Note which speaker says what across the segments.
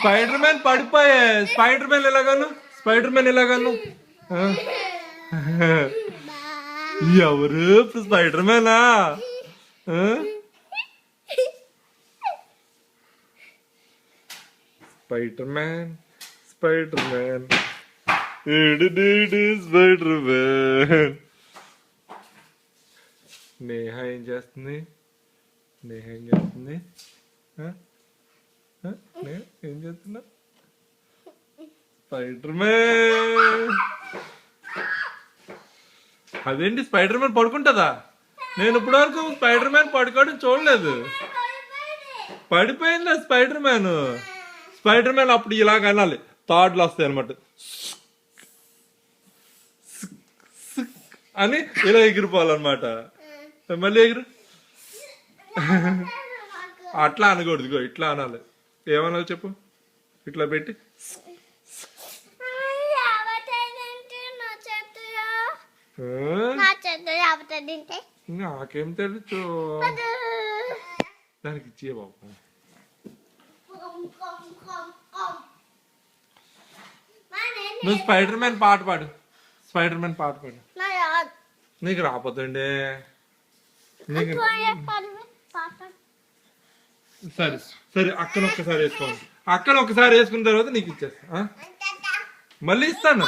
Speaker 1: Spider Man పడిపోయే. Spider Man ఎలాగాను? Spider Man ఎలాగాను? ఎవరు స్పైడర్ మ్యానా? Spider Man, Spider Man, Spider Man. Neha ఏం చేస్తుంది? నేహ ఏం చేస్తుంది? ఏం చేస్తున్నా? Spider Man. అదేంటి స్పైడర్ మ్యాన్ పడుకుంటుందా? నేను ఇప్పటి వరకు స్పైడర్ మ్యాన్ పడుకోవడం చూడలేదు. పడిపోయిందా స్పైడర్ మ్యాన్? స్పైడర్ మ్యాన్ అప్పుడు ఇలాగ అనాలి, థాడ్లు వస్తాయి అనమాట అని ఇలా ఎగిరిపోవాలన్నమాట. మళ్ళీ ఎగురు. అట్లా అనకూడదు, ఇట్లా అనాలి. ఏమనాలి చెప్పు? ఇట్లా పెట్టి నాకేం తెలుసు, దానికి ఇచ్చే బాబు. నువ్వు స్పైడర్ మ్యాన్ పాట పాడు. స్పైడర్ మ్యాన్ పాట పాడు. నీకు రాపోతుండే. సరే సరే, అక్కను ఒక్కసారి వేసుకోండి. అక్కను ఒకసారి వేసుకున్న తర్వాత నీకు ఇచ్చేస్తా. మళ్ళీ ఇస్తాను.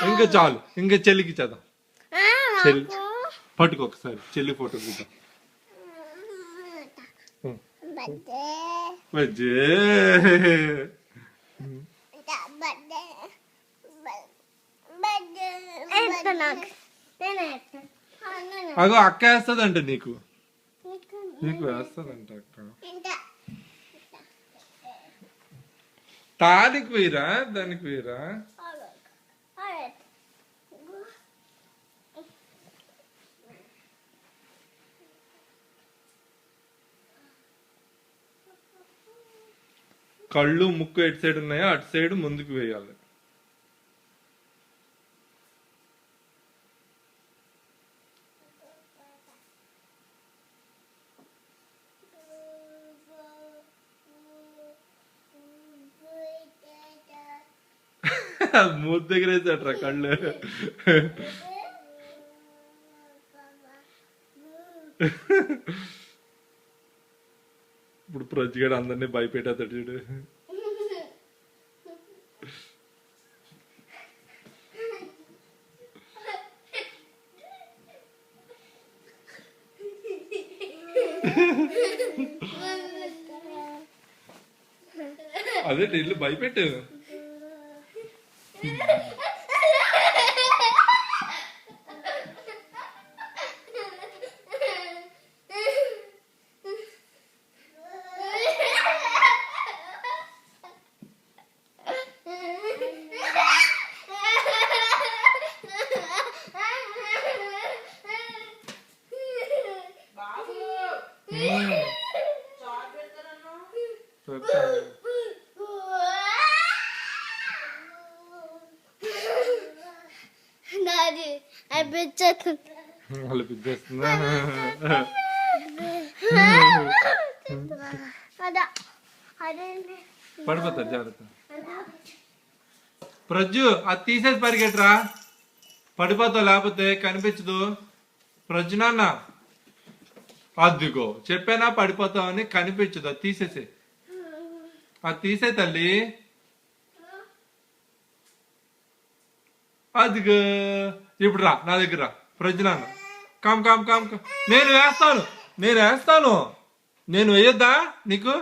Speaker 1: ఇంకా చాలు, ఇంకా చెల్లికి ఇచ్చేద్దాం. చెల్లి పట్టుకో ఒకసారి, చెల్లి ఫోటో తీద్దాం. అగో అక్క వేస్తుందంట నీకు. నీకు వేస్తుందంట అక్క. దానికి వేయరా, దానికి వేయరా. కళ్ళు ముక్కు ఎటు సైడ్ ఉన్నాయో అటు సైడ్ ముందుకు వేయాలి. మూతి దగ్గర వేసాడ్రా కళ్ళు. ఇప్పుడు ప్రజ్గాడు అందరినీ భయపెట్టాడు చూడు. అదే ఇల్లు భయపెట్టు. పడిపోతారు, జాగ్రత్త. ప్రజ్జు అది తీసేసి పరిగెట్టరా, పడిపోతావు లేకపోతే కనిపించదు. ప్రజ్జు నాన్న అదిగో చెప్పానా పడిపోతావని, కనిపించదు. అది తీసేసే, అది తీసే తల్లి. అదిగో ఇప్పుడు రా నా దగ్గర రా ప్రజ్జు నాన్న. Calm calm calm. నేను వేస్తాను, నేను వేస్తాను. నేను వేయొద్దా నీకు?